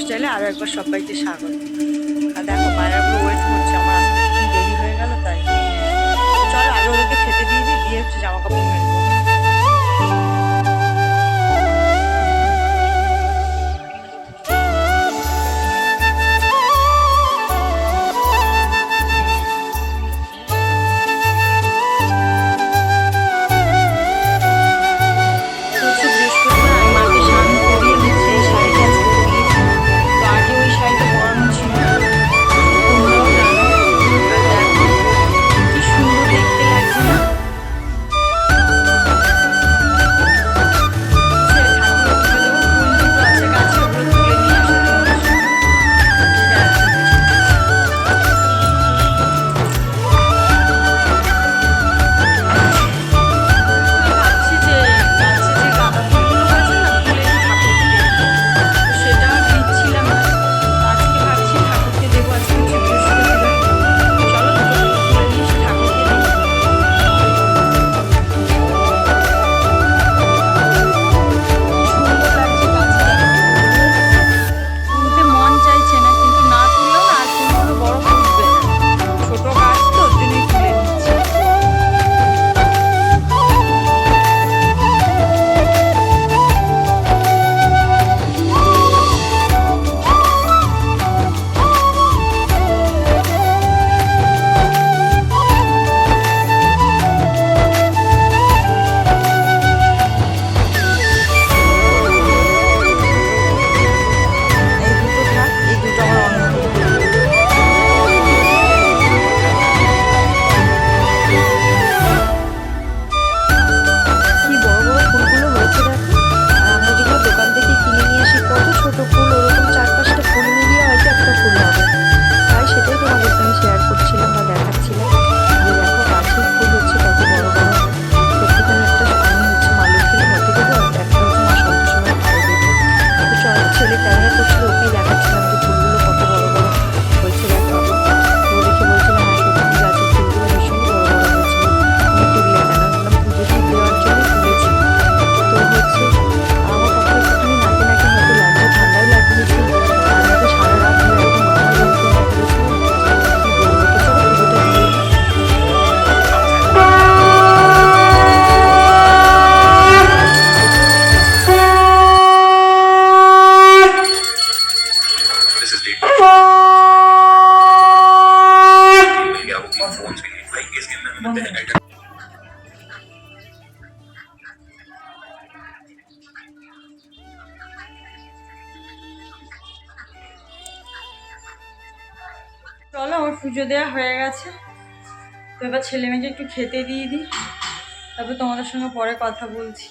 চ্যানেলে আরও একবার সবাইকে স্বাগত। আর দেখো মায়েরা পুরো ওয়েট করছে, আমার আসতে একটু দেরি হয়ে গেল তাই। তো চলো আগে ওদেরকে খেতে দিয়ে দিই, দিয়ে হচ্ছে জামা কাপড় মেলবো। চলো আমার পুজো দেওয়া হয়ে গেছে, তো এবার ছেলে মেয়েকে একটু খেতে দিয়ে দিই, তারপর তোমাদের সঙ্গে পরে কথা বলছি।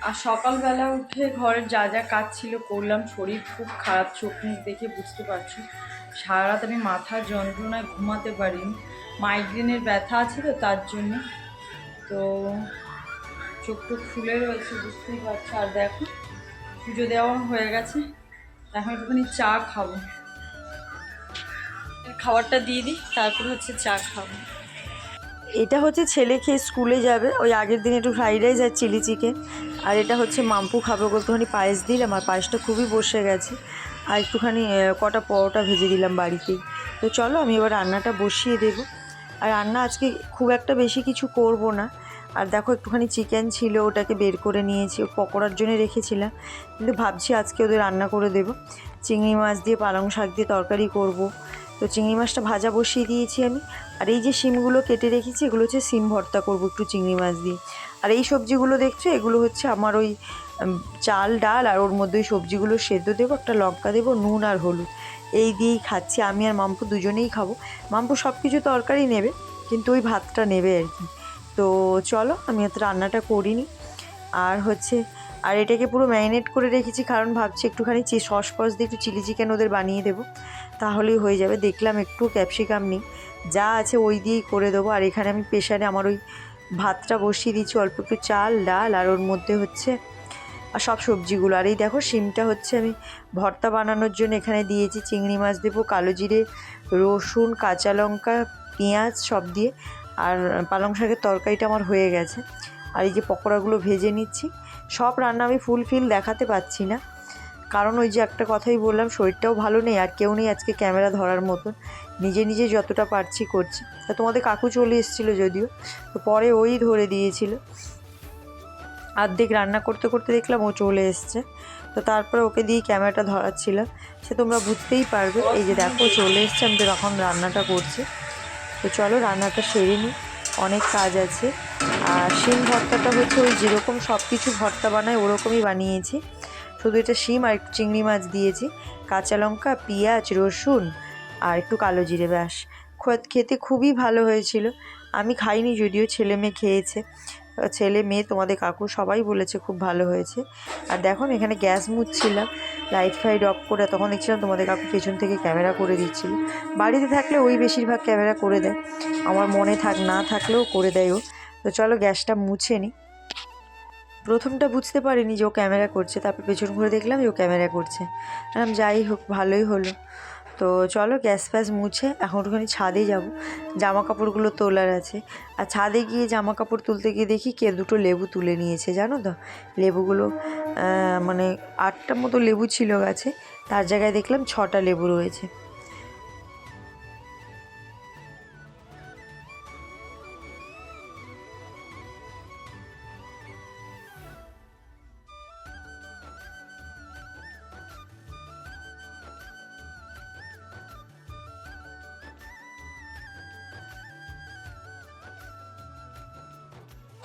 আর সকালবেলা উঠে ঘরের যা যা কাজ ছিল করলাম। শরীর খুব খারাপ, চোখ মুখ দেখে বুঝতে পারছো। সারা রাত আমি মাথার যন্ত্রণায় ঘুমাতে পারিনি, মাইগ্রেনের ব্যথা আছে তো তার জন্য। তো চোখ টুক ফুলে রয়েছে বুঝতেই পারছো। আর দেখো পুজো দেওয়া হয়ে গেছে, এখন একটুখানি চা খাবো। খাবারটা দিয়ে দিই, তারপর হচ্ছে চা খাবো। এটা হচ্ছে ছেলে খেয়ে স্কুলে যাবে, ওই আগের দিন একটু ফ্রাইড রাইস আর চিলি চিকেন। আর এটা হচ্ছে মাম্পু খাবে, একটুখানি পায়েস দিলাম, আর পায়েসটা খুবই বসে গেছে। আর একটুখানি কটা পরোটা ভেজে দিলাম বাড়িতেই। তো চলো আমি এবার রান্নাটা বসিয়ে দেবো। আর রান্না আজকে খুব একটা বেশি কিছু করব না। আর দেখো একটুখানি চিকেন ছিল, ওটাকে বের করে নিয়েছি, পকোড়ার জন্য রেখেছিলাম, কিন্তু ভাবছি আজকে ওদের রান্না করে দেবো। চিংড়ি মাছ দিয়ে পালং শাক দিয়ে তরকারি করব। তো চিংড়ি মাছটা ভাজা বসিয়ে দিয়েছি আমি। আর এই যে শিমগুলো কেটে রেখেছি, এগুলো হচ্ছে শিম ভর্তা করব একটু চিংড়ি মাছ দিয়ে। আর এই সবজিগুলো দেখছো, এগুলো হচ্ছে আমার ওই চাল ডাল, আর ওর মধ্যে ওই সবজিগুলো সেদ্ধ দেবো, একটা লঙ্কা দেবো, নুন আর হলুদ, এই দিয়েই খাচ্ছি। আমি আর মাম্পু দুজনেই খাবো। মাম্পু সব কিছু তরকারি নেবে, কিন্তু ওই ভাতটা নেবে আর কি। তো চলো আমি হয়তো রান্নাটা করিনি। আর হচ্ছে আর এটাকে পুরো ম্যারিনেট করে রেখেছি, কারণ ভাবছি একটুখানি সস ফস দিয়ে একটু চিলি চিকেন ওদের বানিয়ে দেবো, তাহলেই হয়ে যাবে। দেখলাম একটু ক্যাপসিকাম নেই, যা আছে ওই দিয়েই করে দেবো। আর এখানে আমি প্রেশারে আমার ওই ভাতটা বসিয়ে দিচ্ছি, অল্প একটু চাল ডাল, আর ওর মধ্যে হচ্ছে আর সব সবজিগুলো। আর এই দেখো শিমটা হচ্ছে আমি ভর্তা বানানোর জন্য এখানে দিয়েছি। চিংড়ি মাছ দেবো, কালো জিরে, রসুন, কাঁচা লঙ্কা, পেঁয়াজ সব দিয়ে। আর পালং শাকের তরকারিটা আমার হয়ে গেছে। আর এই যে পকোড়াগুলো ভেজে নিচ্ছি, সব রান্না আমি ফুলফিল দেখাতে পারছি না, কারণ ওই যে একটা কথাই বললাম, শরীরটাও ভালো নেই আর কেউ নেই আজকে ক্যামেরা ধরার মতন। নিজে নিজে যতটা পারছি করছি। তা তোমাদের কাকু চলে এসেছিলো যদিও, তো পরে ওই ধরে দিয়েছিল। অর্ধেক রান্না করতে করতে দেখলাম ও চলে এসছে, তো তারপরে ওকে দিয়ে ক্যামেরাটা ধরাচ্ছিলাম। সে তোমরা বুঝতেই পারবে। এই যে দেখো চলে এসছে, আমি তো এখন রান্নাটা করছি। তো চলো রান্নাটা সেরে নিই, অনেক কাজ আছে। আর শিম ভর্তাটা হচ্ছে ওই যেরকম সব কিছু ভর্তা বানায় ওরকমই বানিয়েছি, শুধু এটা শিম আর একটু চিংড়ি মাছ দিয়েছি, কাঁচা লঙ্কা, পেঁয়াজ, রসুন আর একটু কালো জিরে, ব্যাস। খেতে খুবই ভালো হয়েছিল। আমি খাইনি যদিও, ছেলে মেয়ে খেয়েছে। ছেলে মেয়ে তোমাদের কাকু সবাই বলেছে খুব ভালো হয়েছে। আর দেখো এখানে গ্যাস মুছছিলাম, লাইট ফাইট অফ করে, তখন দেখছিলাম তোমাদের কাকু পেছন থেকে ক্যামেরা করে দিচ্ছিল। বাড়িতে থাকলে ওই বেশিরভাগ ক্যামেরা করে দেয়, আমার মনে না থাকলেও করে দেয় ও। তো চলো গ্যাসটা মুছে নিই। প্রথমটা বুঝতে পারিনি যে ও ক্যামেরা করছে, তারপর পেছন ঘুরে দেখলাম যে ও ক্যামেরা করছে। যাই হোক ভালোই হলো। তো চলো গ্যাস ফ্যাস মুছে এখন একটুখানি ছাদে যাব, জামা কাপড়গুলো তোলার আছে। আর ছাদে গিয়ে জামা কাপড় তুলতে গিয়ে দেখি কে দুটো লেবু তুলে নিয়েছে, জানো তো। লেবুগুলো মানে 8টা মতো লেবু ছিল গাছে, তার জায়গায় দেখলাম 6টা লেবু রয়েছে।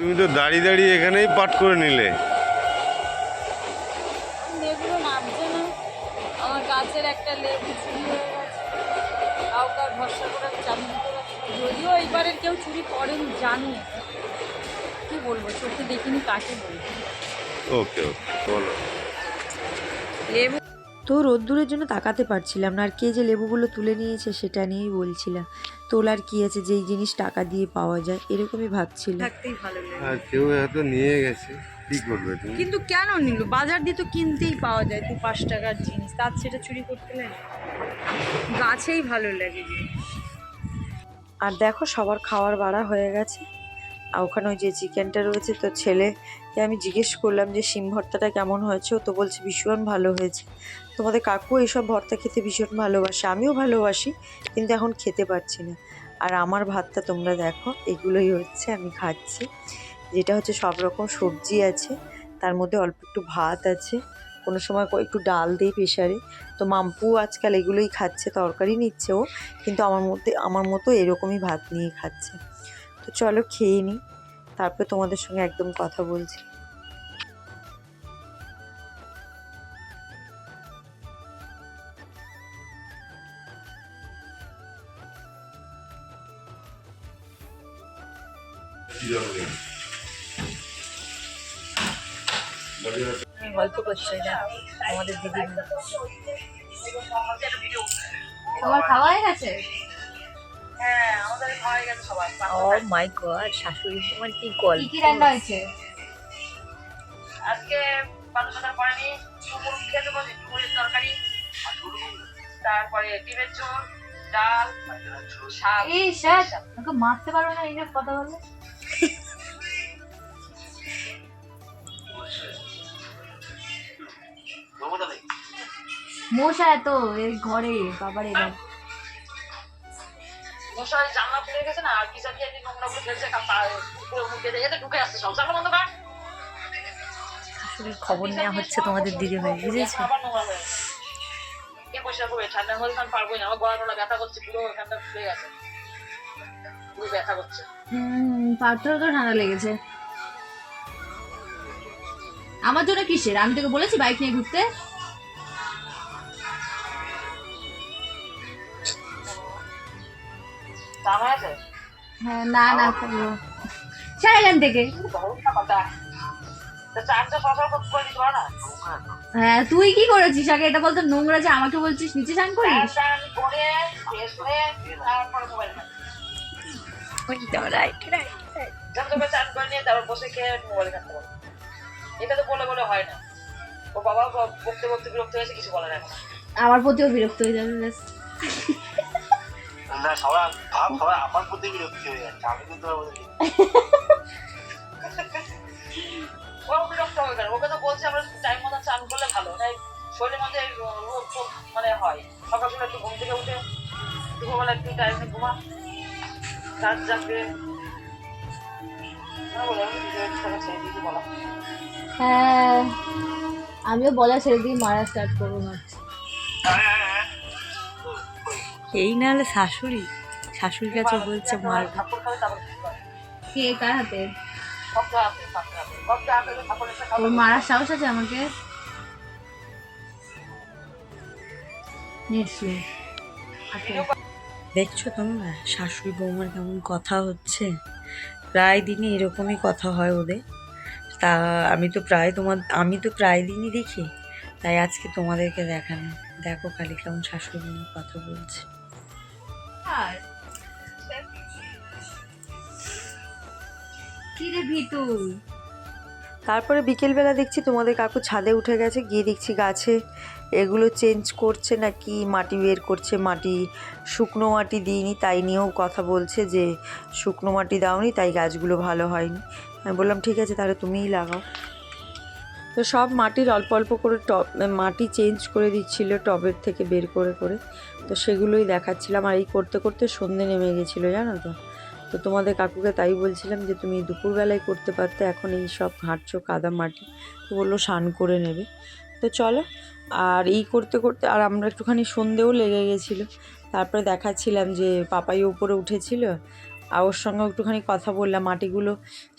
তুমি তো দাঁড়িয়ে দাঁড়িয়ে এখানেই পাঠ করে নিলে। লেবুগুলো নামছে না, আমার গাছের একটা লেবু চুরি হয়ে গেছে, কাউকে ভরসা করে আমি চাবি দিতে পারছি না। যদিও এইবারের কেউ চুরি করেনি জানি, কি বলবো, চোখে দেখিনি কাকে বলবো। ওকে ওকে বলো। লেবু তো রোদ্দুরের জন্য তাকাতে পারছিলাম না, আর কে যে লেবুগুলো তুলে নিয়েছে সেটা নিয়েই বলছিলাম। তোলার কি আছে, যেই জিনিস টাকা দিয়ে পাওয়া যায়, এরকমই ভাবছিলাম। থাকতেই ভালো লাগে। আর কেউ হয়তো নিয়ে গেছে, কি করবে তুমি? কিন্তু কেন নিল, বাজার দিয়ে তো কিনতেই পাওয়া যায় 2-5 টাকার জিনিস, তার সেটা চুরি করতে লাগে? গাছেই ভালো লাগে জিনিস। আর দেখো সবার খাওয়ার বাড়া হয়ে গেছে। আর ওখানে ওই যে চিকেনটা রয়েছে, তো ছেলেকে আমি জিজ্ঞেস করলাম যে শিম ভর্তাটা কেমন হয়েছে, ও তো বলছে ভীষণ ভালো হয়েছে। তোমাদের কাকু এইসব ভর্তা খেতে ভীষণ ভালোবাসে, আমিও ভালোবাসি, কিন্তু এখন খেতে পারছি না। আর আমার ভাতটা তোমরা দেখো, এগুলোই হচ্ছে আমি খাচ্ছি, যেটা হচ্ছে সব রকম সবজি আছে, তার মধ্যে অল্প একটু ভাত আছে, কোনো সময় একটু ডাল দিই প্রেশারে। তো মাম্পু আজকাল এগুলোই খাচ্ছে, তরকারি নিচ্ছে ও, কিন্তু আমার মতো এরকমই ভাত নিয়ে খাচ্ছে। তো চলো খেয়ে নিই, তারপর তোমাদের সঙ্গে একদম কথা বলছি। গল্প করছে আমাদের দিদি। সবার খাওয়া হয়ে গেছে? ও মাই গড, শাশুড়ি তোমার কি গল্প! কি কি রান্না হয়েছে আজকে? পাতার পরানি, চুমুর খেতে বসে, চুমুরের তরকারি, তারপরে ডিমের ঝোল, ডাল, শাক। এই শাক আমাকে মারতে পারবে না, এইসব কথা বলে। মশা এত এই ঘরে, বাবারে বাবা। মশারি জানলা খুলে গেছে না, আর পিছা দিয়ে নোংরা করে ফেলছে, পুরো মুখে দিয়ে ঢুকে আসছে, সব জানলা বন্ধ কর। শাশুড়ির খবর নেওয়া হচ্ছে তোমাদের দিদি ভাই, বুঝেছো? আবার নোংরা হয়ে গেছে, কে পয়সা করবে? ঠান্ডার মধ্যে আমি পারবোই না, আমার গলা টলা ব্যথা করছে, পুরো এখানটা ফুলে গেছে, পুরো ব্যথা করছে। পাথরও তো ঠান্ডা লেগেছে। আমার জন্য কিসের? আমি তোকে বলেছি বাইক নিয়ে ঘুরতে। হ্যাঁ, না না করবো এখান থেকে। হ্যাঁ, তুই কি করেছিস আগে এটা বলতো? নোংরা যে আমাকে বলছিস নিচে স্নান করিস? এটা তো বলে বলে হয় না, ও বাবা বকতে বকতে বিরক্ত হয়েছে, কিছু বলে না। আমার প্রতিও বিরক্ত হয়ে যাবে। না, সবাই আমার প্রতি বিরক্তি হয়ে যাচ্ছে, আমি কিন্তু ও বিরক্ত হয়ে গেল, ওকে তো বলছে আমরা টাইম মতো চান করলে ভালো, তাই শরীরের মধ্যে রোগ ফোগ মানে হয়। সকালবেলা একটু ঘুম থেকে উঠে দুপুরবেলা একটু টাইমে ঘুমা, কাজ যাবে বলা। হ্যাঁ, আমিও বলা ছেড়ে দিয়ে মারা স্টার্ট করবো ভাবছি। এই না হলে শাশুড়ি, শাশুড়ির কাছে বলছে মারবে। ঠাকুর খাবে তারপর কিছু করে। কে কার হাতে? সব হাতে থাকতে হবে, সব হাতে ঠাকুর এসে খাবে। ওর মারার সাহস আছে আমাকে? নিশ্চয়ই। দেখছো তোমরা শাশুড়ি বৌমার কেমন কথা হচ্ছে, প্রায় দিনই এরকমই কথা হয় ওদের। তা আমি তো প্রায় দিনই দেখি, তাই আজকে তোমাদেরকে দেখানো। দেখো খালি কেমন শাশুড়ি বৌমার কথা বলছে। আর কি রে ভিতুল? তারপরে বিকেলবেলা দেখছি তোমাদের কাকু ছাদে উঠে গেছে, গিয়ে দেখছি গাছে এগুলো চেঞ্জ করছে না কি মাটি বের করছে, মাটি শুকনো মাটি দিইনি তাই নিয়েও কথা বলছে যে শুকনো মাটি দাওনি তাই গাছগুলো ভালো হয়নি। আমি বললাম ঠিক আছে তাহলে তুমিই লাগাও। তো সব মাটির অল্প অল্প করে মাটি চেঞ্জ করে দিচ্ছিল টবের থেকে বের করে করে, তো সেগুলোই দেখাচ্ছিলাম। আর এই করতে করতে সন্ধে নেমে গেছিলো জানো তো। তো তোমাদের কাকুকে তাই বলছিলাম যে তুমি দুপুরবেলায় করতে পারতে, এখন এই সব ঘাঁটছো কাদা মাটি। তো বললো স্নান করে নেবে। তো চলো, আর এই করতে করতে আর আমরা একটুখানি সন্ধেও লেগে গেছিলো। তারপরে দেখাচ্ছিলাম যে পাপাই উপরে উঠেছিল, আর ওর সঙ্গে একটুখানি কথা বললাম। মাটিগুলো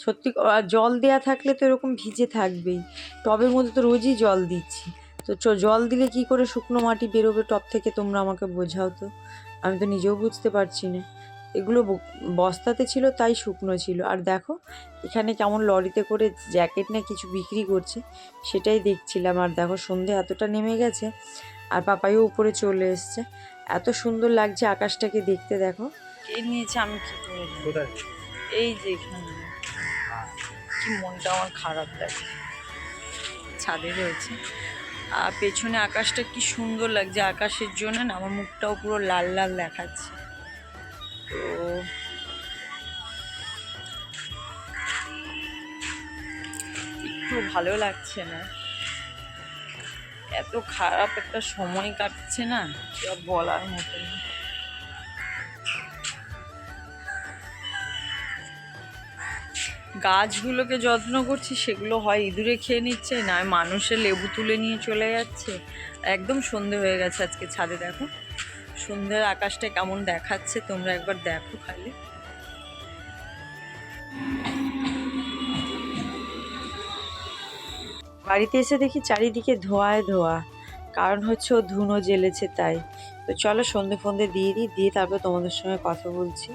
সত্যি জল দেয়া থাকলে তো এরকম ভিজে থাকবেই, টবের মধ্যে তো রোজই জল দিচ্ছি। তো জল দিলে কি করে শুকনো মাটি বেরোবে টব থেকে, তোমরা আমাকে বোঝাও তো, আমি তো নিজেও বুঝতে পারছি না। এগুলো বস্তাতে ছিল তাই শুকনো ছিল। আর দেখো এখানে কেমন লরিতে করে জ্যাকেট না কিছু বিক্রি করছে, সেটাই দেখছিলাম। আর দেখো সন্ধে এতটা নেমে গেছে, আর পাপাইও উপরে চলে এসছে। এত সুন্দর লাগছে আকাশটাকে দেখতে। দেখো কে নিয়েছে, আমি কি করে এই যে এখানে কি মনটা আমার খারাপ লাগে। ছাদে রয়েছে আর পেছনে আকাশটা কি সুন্দর লাগছে, আকাশের জন্য না আমার মুখটাও পুরো লাল লাল দেখাচ্ছে। তো একটু ভালো লাগছে না, এত খারাপ একটা সময় কাটছে না, যা বলার মতো না। গাছগুলোকে যত্ন করছি, সেগুলো হয় ইঁদুরে খেয়ে নিচ্ছে, না মানুষের লেবু তুলে নিয়ে চলে যাচ্ছে। একদম সন্ধে হয়ে গেছে আজকে ছাদে। দেখো সন্ধ্যের আকাশটা কেমন দেখাচ্ছে, তোমরা একবার দেখো খালি। বাড়িতে এসে দেখি চারিদিকে ধোঁয়ায় ধোয়া, কারণ হচ্ছে ও ধুনো জ্বেলেছে তাই। তো চলো সন্ধে ফন্ধে দিয়ে দিই, দিয়ে তারপর তোমাদের সঙ্গে কথা বলছি।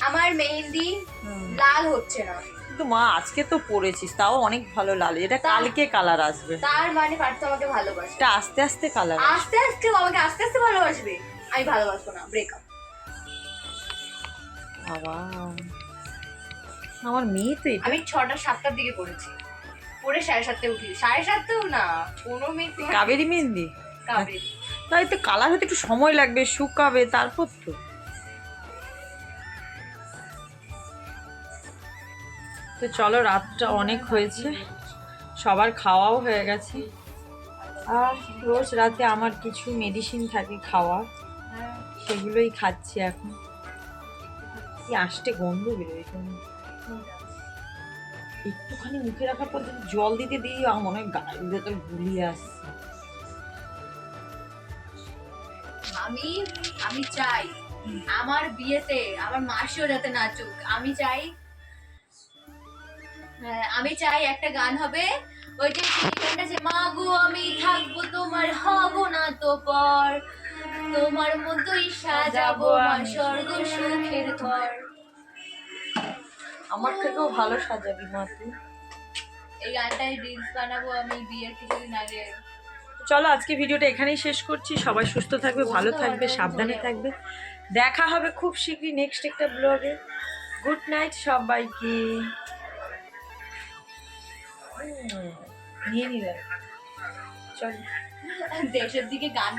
আমার মেহেন্দি লাল হচ্ছে না, কিন্তু মা আজকে তো পরেছিস, তাও অনেক ভালো লাল। এটা কালকে কালার আসবে, তার মানে পার্থ আমাকে ভালোবাসে। এটা আস্তে আস্তে কালার। আস্তে আস্তে আমাকে আস্তে আস্তে ভালোবাসবে, আমি ভালোবাসবো না, ব্রেকআপ। বাবা আমার মেয়ে তো এটা। আমি 6টা-7টার দিকে পড়েছি, পড়ে 7:30 উঠি। 7:30 না, 15 মিনিট। কাবেরি মেহেন্দি, কাবেরি। তাই তো কালার হতে একটু সময় লাগবে, শুকাবে তারপর তো। তো চলো, রাতটা অনেক হয়েছে, সবার খাওয়াও হয়ে গেছে। আর রোজ রাতে আমার কিছু মেডিসিন থাকে খাওয়া, সেগুলোই খাচ্ছি এখন। কি আষ্টে গন্ধ বেরোয় এখানে, একটুখানি মুখে রাখার পর যদি জল দিতে দিই আমার মনে হয় গায়ের ভেতর গুলিয়ে আসছে। আমি চাই আমার বিয়েতে আমার মাসিও যাতে নাচুক। আমি চাই একটা গান হবে, ওই যে গানটা যে মা গো আমি থাকবো তোমার, হব না তো পর, তোমার মতোই সাজাবো আমার স্বর্গ সুখের ঘর। আমার থেকেও ভালো সাজাবি মা তুই। এই গানটাই রিলস বানাবো আমি বিয়ের কিছুদিন আগে। চলো আজকে ভিডিওটা এখানেই শেষ করছি। সবাই সুস্থ থাকবে, ভালো থাকবে, সাবধানে থাকবে। দেখা হবে খুব শীঘ্রই নেক্সট একটা ব্লগে। গুড নাইট সবাইকে। নিয়ে নিলে চল দেশের দিকে গান